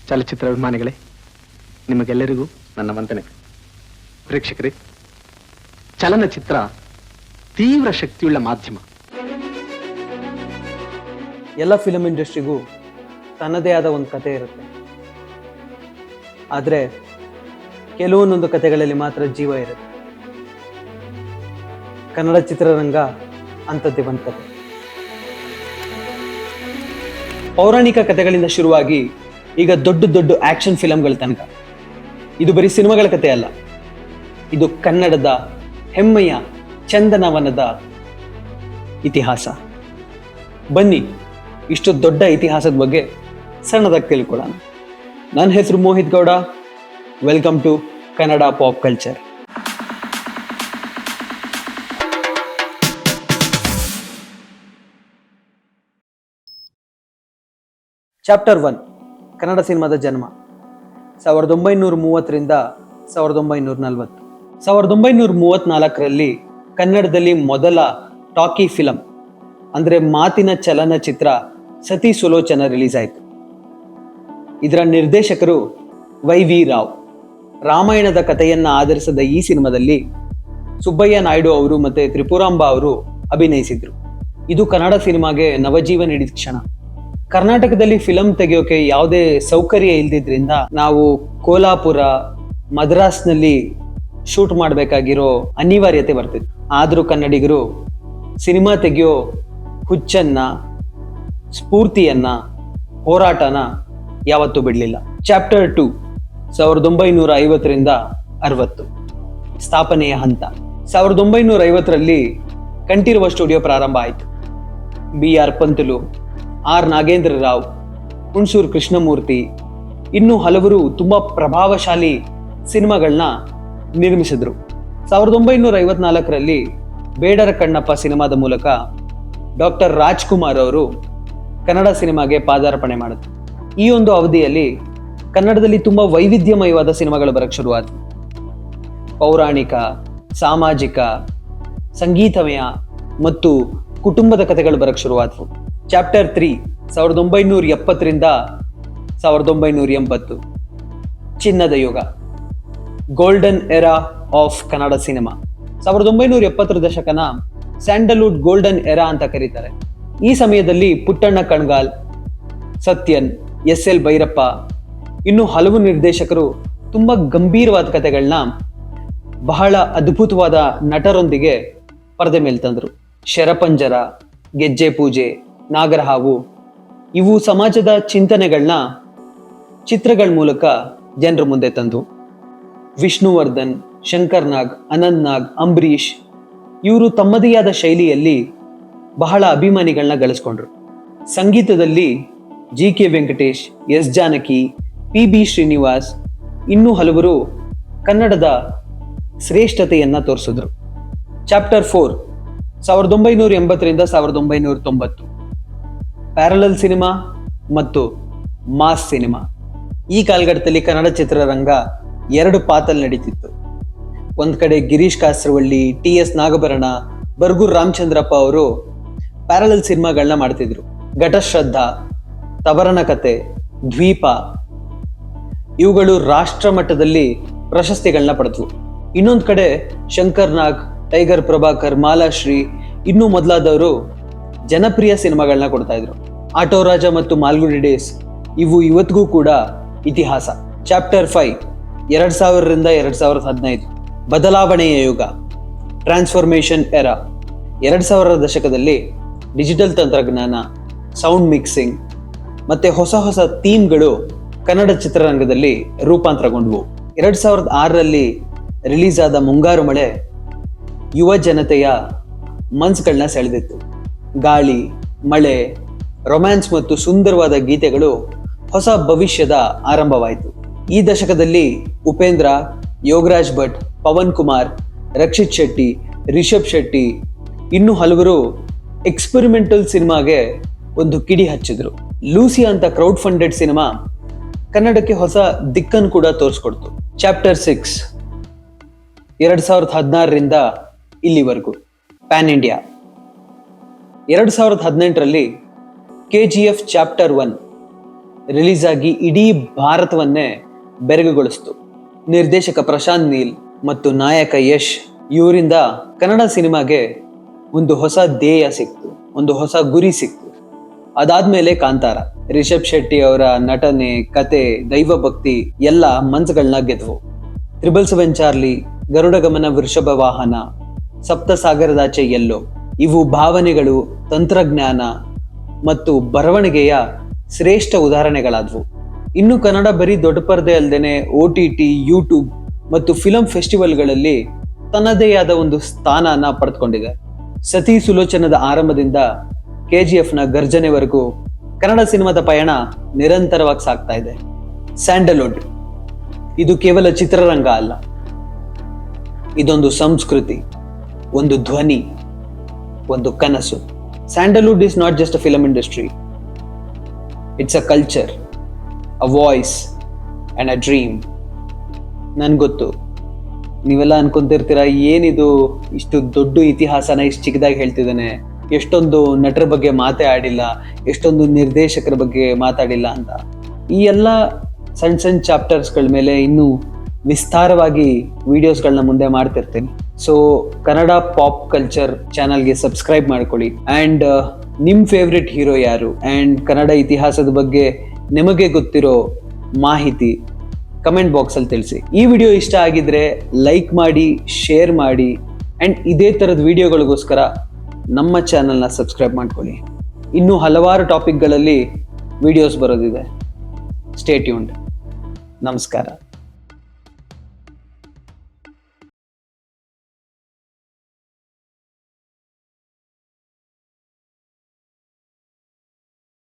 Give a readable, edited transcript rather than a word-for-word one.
ಚಲಚಿತ್ರ ಅಭಿಮಾನಿಗಳೇ, ನಿಮಗೆಲ್ಲರಿಗೂ ನನ್ನ ವಂದನೆ. ಪ್ರೇಕ್ಷಕರೇ, ಚಲನಚಿತ್ರ ತೀವ್ರ ಶಕ್ತಿಯುಳ್ಳ ಮಾಧ್ಯಮ. ಎಲ್ಲ ಫಿಲಮ್ ಇಂಡಸ್ಟ್ರಿಗೂ ತನ್ನದೇ ಆದ ಒಂದು ಕತೆ ಇರುತ್ತೆ. ಆದರೆ ಕೆಲವೊಂದೊಂದು ಕತೆಗಳಲ್ಲಿ ಮಾತ್ರ ಜೀವ ಇರುತ್ತೆ. ಕನ್ನಡ ಚಿತ್ರರಂಗ ಅಂಥದ್ದೇ ಒಂದು ಕತೆ. ಪೌರಾಣಿಕ ಕಥೆಗಳಿಂದ ಶುರುವಾಗಿ ಈಗ ದೊಡ್ಡ ದೊಡ್ಡ ಆಕ್ಷನ್ ಫಿಲಮ್ಗಳ ತನಕ. ಇದು ಬರೀ ಸಿನಿಮಾಗಳ ಕಥೆ ಅಲ್ಲ, ಇದು ಕನ್ನಡದ ಹೆಮ್ಮೆಯ ಚಂದನವನದ ಇತಿಹಾಸ. ಬನ್ನಿ, ಇಷ್ಟು ದೊಡ್ಡ ಇತಿಹಾಸದ ಬಗ್ಗೆ ಸಣ್ಣದಾಗಿ ತಿಳ್ಕೊಳ್ಳೋಣ. ನನ್ನ ಹೆಸರು Mohit Gowda. Welcome to Kannada pop culture. Chapter 1, Kannada ಸಿನಿಮಾದ ಜನ್ಮ. 1930ರಿಂದ 1940. 1934ರಲ್ಲಿ ಕನ್ನಡದಲ್ಲಿ ಮೊದಲ ಟಾಕಿ ಫಿಲಂ ಅಂದರೆ ಮಾತಿನ ಚಲನಚಿತ್ರ ಸತಿ ಸುಲೋಚನ ರಿಲೀಸ್ ಆಯಿತು. ಇದರ ನಿರ್ದೇಶಕರು ವೈ.ವಿ. ರಾವ್. ರಾಮಾಯಣದ ಕಥೆಯನ್ನು ಆಧರಿಸಿದ ಈ ಸಿನಿಮಾದಲ್ಲಿ ಸುಬ್ಬಯ್ಯ ನಾಯ್ಡು ಅವರು ಮತ್ತು ತ್ರಿಪುರಾಂಬ ಅವರು ಅಭಿನಯಿಸಿದ್ರು. ಇದು ಕನ್ನಡ ಸಿನಿಮಾಗೆ ನವಜೀವ ನೀಡಿದ ಕ್ಷಣ. ಕರ್ನಾಟಕದಲ್ಲಿ ಫಿಲಂ ತೆಗೆಯೋಕೆ ಯಾವುದೇ ಸೌಕರ್ಯ ಇಲ್ದಿದ್ರಿಂದ ನಾವು ಕೋಲ್ಹಾಪುರ, ಮದ್ರಾಸ್ನಲ್ಲಿ ಶೂಟ್ ಮಾಡಬೇಕಾಗಿರೋ ಅನಿವಾರ್ಯತೆ ಬರ್ತಿತ್ತು. ಆದರೂ ಕನ್ನಡಿಗರು ಸಿನಿಮಾ ತೆಗೆಯೋ ಹುಚ್ಚನ್ನ, ಸ್ಫೂರ್ತಿಯನ್ನ, ಹೋರಾಟನ ಯಾವತ್ತೂ ಬಿಡಲಿಲ್ಲ. ಚಾಪ್ಟರ್ 2, 1950ರಿಂದ 60. ಸ್ಥಾಪನೆಯ ಹಂತ. 1950ರಲ್ಲಿ ಕಂಠೀರವ ಸ್ಟುಡಿಯೋ ಪ್ರಾರಂಭ ಆಯಿತು. B.R. ಪಂತುಲು, ಆರ್ ನಾಗೇಂದ್ರ ರಾವ್, ಹುಣಸೂರು ಕೃಷ್ಣಮೂರ್ತಿ ಇನ್ನೂ ಹಲವರು ತುಂಬಾ ಪ್ರಭಾವಶಾಲಿ ಸಿನಿಮಾಗಳನ್ನ ನಿರ್ಮಿಸಿದ್ರು. 1954ರಲ್ಲಿ ಬೇಡರ ಕಣ್ಣಪ್ಪ ಸಿನಿಮಾದ ಮೂಲಕ ಡಾಕ್ಟರ್ ರಾಜ್ಕುಮಾರ್ ಅವರು ಕನ್ನಡ ಸಿನಿಮಾಗೆ ಪಾದಾರ್ಪಣೆ ಮಾಡಿದ್ರು. ಈ ಒಂದು ಅವಧಿಯಲ್ಲಿ ಕನ್ನಡದಲ್ಲಿ ತುಂಬಾ ವೈವಿಧ್ಯಮಯವಾದ ಸಿನಿಮಾಗಳು ಬರಕ್ಕೆ ಶುರುವಾದವು. ಪೌರಾಣಿಕ, ಸಾಮಾಜಿಕ, ಸಂಗೀತಮಯ ಮತ್ತು ಕುಟುಂಬದ ಕಥೆಗಳು ಬರಕ್ಕೆ ಶುರುವಾದವು. ಚಾಪ್ಟರ್ 3, 1970ರಿಂದ 1980. ಚಿನ್ನದ ಯುಗ, golden era of Kannada cinema. 1970ರ ದಶಕನ ಸ್ಯಾಂಡಲ್ವುಡ್ ಗೋಲ್ಡನ್ ಎರಾ ಅಂತ ಕರೀತಾರೆ. ಈ ಸಮಯದಲ್ಲಿ ಪುಟ್ಟಣ್ಣ ಕಣ್ಗಾಲ್, ಸತ್ಯನ್, S.L. ಭೈರಪ್ಪ ಇನ್ನು ಹಲವು ನಿರ್ದೇಶಕರು ತುಂಬಾ ಗಂಭೀರವಾದ ಕಥೆಗಳನ್ನ ಬಹಳ ಅದ್ಭುತವಾದ ನಟರೊಂದಿಗೆ ಪರದೆ ಮೇಲೆ ತಂದ್ರು. ಶರಪಂಜರ, ಗೆಜ್ಜೆ ಪೂಜೆ, ನಾಗರಹಾವು ಇವು ಸಮಾಜದ ಚಿಂತನೆಗಳನ್ನ ಚಿತ್ರಗಳ ಮೂಲಕ ಜನರ ಮುಂದೆ ತಂದು. ವಿಷ್ಣುವರ್ಧನ್, ಶಂಕರ್ ನಾಗ್, ಅನಂತ್ ನಾಗ್, ಅಂಬರೀಷ್ ಇವರು ತಮ್ಮದೇ ಆದ ಶೈಲಿಯಲ್ಲಿ ಬಹಳ ಅಭಿಮಾನಿಗಳನ್ನ ಗಳಿಸ್ಕೊಂಡ್ರು. ಸಂಗೀತದಲ್ಲಿ G.K. Venkatesh, S. Janaki, P.B. Srinivas ಇನ್ನೂ ಹಲವರು ಕನ್ನಡದ ಶ್ರೇಷ್ಠತೆಯನ್ನ ತೋರಿಸಿದ್ರು. ಚಾಪ್ಟರ್ 4, 1980ರಿಂದ 1990. ಪ್ಯಾರಲಲ್ ಸಿನಿಮಾ ಮತ್ತು ಮಾಸ್ ಸಿನಿಮಾ. ಈ ಕಾಲಘಟ್ಟದಲ್ಲಿ ಕನ್ನಡ ಚಿತ್ರರಂಗ ಎರಡು ಪಾತಲ್ಲಿ ನಡೀತಿತ್ತು. ಒಂದ್ ಕಡೆ ಗಿರೀಶ್ ಕಾಸರವಳ್ಳಿ, T.S. ನಾಗಭರಣ, ಬರ್ಗೂರ್ ರಾಮಚಂದ್ರಪ್ಪ ಅವರು ಪ್ಯಾರಲಲ್ ಸಿನಿಮಾಗಳನ್ನ ಮಾಡ್ತಿದ್ರು. ಘಟಶ್ರದ್ಧಾ, ತವರನ ಕತೆ, ದ್ವೀಪ ಇವುಗಳು ರಾಷ್ಟ್ರ ಮಟ್ಟದಲ್ಲಿ ಪ್ರಶಸ್ತಿಗಳನ್ನ ಪಡೆದ್ವು. ಇನ್ನೊಂದು ಕಡೆ ಶಂಕರ್ ನಾಗ್, ಟೈಗರ್ ಪ್ರಭಾಕರ್, ಮಾಲಾಶ್ರೀ ಇನ್ನೂ ಮೊದಲಾದವರು ಜನಪ್ರಿಯ ಸಿನಿಮಾಗಳನ್ನ ಕೊಡ್ತಾ ಇದ್ರು. ಆಟೋ ರಾಜ ಮತ್ತು ಮಾಲ್ಗುಡಿ ಡೇಸ್ ಇವು ಇವತ್ತಿಗೂ ಕೂಡ ಇತಿಹಾಸ. ಚಾಪ್ಟರ್ 5, 2000ರಿಂದ 2015. ಬದಲಾವಣೆಯ ಯುಗ, ಟ್ರಾನ್ಸ್ಫಾರ್ಮೇಶನ್ ಎರಾ. 2000ರ ದಶಕದಲ್ಲಿ ಡಿಜಿಟಲ್ ತಂತ್ರಜ್ಞಾನ, ಸೌಂಡ್ ಮಿಕ್ಸಿಂಗ್ ಮತ್ತೆ ಹೊಸ ಹೊಸ ಥೀಮ್ಗಳು ಕನ್ನಡ ಚಿತ್ರರಂಗದಲ್ಲಿ ರೂಪಾಂತರಗೊಂಡವು. 2006ರಲ್ಲಿ ರಿಲೀಸ್ ಆದ ಮುಂಗಾರು ಮಳೆ ಯುವ ಜನತೆಯ ಮನ್ಸುಗಳನ್ನ ಸೆಳೆದಿತ್ತು. ಗಾಳಿ, ಮಳೆ, ರೊಮ್ಯಾನ್ಸ್ ಮತ್ತು ಸುಂದರವಾದ ಗೀತೆಗಳು ಹೊಸ ಭವಿಷ್ಯದ ಆರಂಭವಾಯಿತು. ಈ ದಶಕದಲ್ಲಿ ಉಪೇಂದ್ರ, ಯೋಗರಾಜ್ ಭಟ್, ಪವನ್ ಕುಮಾರ್, ರಕ್ಷಿತ್ ಶೆಟ್ಟಿ, ರಿಷಬ್ ಶೆಟ್ಟಿ ಇನ್ನೂ ಹಲವರು ಎಕ್ಸ್ಪೆರಿಮೆಂಟಲ್ ಸಿನಿಮಾಗೆ ಒಂದು ಕಿಡಿ ಹಚ್ಚಿದ್ರು. ಲೂಸಿ ಅಂತ ಕ್ರೌಡ್ ಫಂಡೆಡ್ ಸಿನಿಮಾ ಕನ್ನಡಕ್ಕೆ ಹೊಸ ದಿಕ್ಕನ್ನು ಕೂಡ ತೋರಿಸ್ಕೊಡ್ತು. ಚಾಪ್ಟರ್ 6, 2016ರಿಂದ ಇಲ್ಲಿವರೆಗೂ. Pan India. 2018ರಲ್ಲಿ KGF ಚಾಪ್ಟರ್ 1 ರಿಲೀಸ್ ಆಗಿ ಇಡೀ ಭಾರತವನ್ನೇ ಬೆರಗುಗೊಳಿಸ್ತು. ನಿರ್ದೇಶಕ ಪ್ರಶಾಂತ್ ನೀಲ್ ಮತ್ತು ನಾಯಕ ಯಶ್ ಇವರಿಂದ ಕನ್ನಡ ಸಿನಿಮಾಗೆ ಒಂದು ಹೊಸ ಧ್ಯೇಯ ಸಿಕ್ತು, ಒಂದು ಹೊಸ ಗುರಿ ಸಿಕ್ತು. ಅದಾದ್ಮೇಲೆ ಕಾಂತಾರ. ರಿಷಬ್ ಶೆಟ್ಟಿ ಅವರ ನಟನೆ, ಕತೆ, ದೈವ ಭಕ್ತಿ ಎಲ್ಲ ಮನ್ಸುಗಳನ್ನ ಗೆದ್ವು. 777 ಚಾರ್ಲಿ, ಗರುಡ ಗಮನ, ವೃಷಭ ವಾಹನ, ಸಪ್ತ ಸಾಗರದಾಚೆ ಎಲ್ಲೋ ಇವು ಭಾವನೆಗಳು, ತಂತ್ರಜ್ಞಾನ ಮತ್ತು ಬರವಣಿಗೆಯ ಶ್ರೇಷ್ಠ ಉದಾಹರಣೆಗಳಾದವು. ಇನ್ನು ಕನ್ನಡ ಬರೀ ದೊಡ್ಡ ಪರದೆ ಅಲ್ಲದೇನೆ OTT, ಯೂಟ್ಯೂಬ್ ಮತ್ತು ಫಿಲಂ ಫೆಸ್ಟಿವಲ್ಗಳಲ್ಲಿ ತನ್ನದೇ ಆದ ಒಂದು ಸ್ಥಾನನ ಪಡೆದುಕೊಂಡಿದೆ. ಸತಿ ಸುಲೋಚನದ ಆರಂಭದಿಂದ KGF ನ ಗರ್ಜನೆವರೆಗೂ ಕನ್ನಡ ಸಿನಿಮಾದ ಪಯಣ ನಿರಂತರವಾಗಿ ಸಾಗ್ತಾ ಇದೆ. ಸ್ಯಾಂಡಲ್ವುಡ್ ಇದು ಕೇವಲ ಚಿತ್ರರಂಗ ಅಲ್ಲ, ಇದೊಂದು ಸಂಸ್ಕೃತಿ, ಒಂದು ಧ್ವನಿ, ಒಂದು ಕನಸು. Sandalwood is not just a film industry, it's a culture, a voice and a dream. ನನ್ಗೊತ್ತು ನೀವೆಲ್ಲ ಅನ್ಕೊಂತಿರ್ತೀರ, ಏನಿದು ಇಷ್ಟು ದೊಡ್ಡ ಇತಿಹಾಸನ ಇಷ್ಟು ಚಿಕ್ಕದಾಗಿ ಹೇಳ್ತಿದ್ದಾನೆ, ಎಷ್ಟೊಂದು ನಟರ ಬಗ್ಗೆ ಮಾತೇ ಆಡಿಲ್ಲ, ಎಷ್ಟೊಂದು ನಿರ್ದೇಶಕರ ಬಗ್ಗೆ ಮಾತಾಡಿಲ್ಲ ಅಂತ. ಈ ಎಲ್ಲ ಸಣ್ಣ ಸಣ್ಣ ಚಾಪ್ಟರ್ಸ್ಗಳ ಮೇಲೆ ಇನ್ನೂ ವಿಸ್ತಾರವಾಗಿ ವಿಡಿಯೋಸ್ಗಳನ್ನ ಮುಂದೆ ಮಾಡ್ತಿರ್ತೀನಿ. ಸೊ ಕನ್ನಡ ಪಾಪ್ ಕಲ್ಚರ್ ಚಾನಲ್ಗೆ ಸಬ್ಸ್ಕ್ರೈಬ್ ಮಾಡ್ಕೊಳ್ಳಿ. ಆ್ಯಂಡ್ ನಿಮ್ಮ ಫೇವ್ರೆಟ್ ಹೀರೋ ಯಾರು, ಆ್ಯಂಡ್ ಕನ್ನಡ ಇತಿಹಾಸದ ಬಗ್ಗೆ ನಿಮಗೆ ಗೊತ್ತಿರೋ ಮಾಹಿತಿ ಕಮೆಂಟ್ ಬಾಕ್ಸಲ್ಲಿ ತಿಳಿಸಿ. ಈ ವಿಡಿಯೋ ಇಷ್ಟ ಆಗಿದ್ರೆ ಲೈಕ್ ಮಾಡಿ, ಶೇರ್ ಮಾಡಿ, ಆ್ಯಂಡ್ ಇದೇ ಥರದ ವಿಡಿಯೋಗಳಿಗೋಸ್ಕರ ನಮ್ಮ ಚಾನಲ್ನ ಸಬ್ಸ್ಕ್ರೈಬ್ ಮಾಡ್ಕೊಳ್ಳಿ. ಇನ್ನೂ ಹಲವಾರು ಟಾಪಿಕ್ಗಳಲ್ಲಿ ವಿಡಿಯೋಸ್ ಬರೋದಿದೆ. Stay tuned. ನಮಸ್ಕಾರ.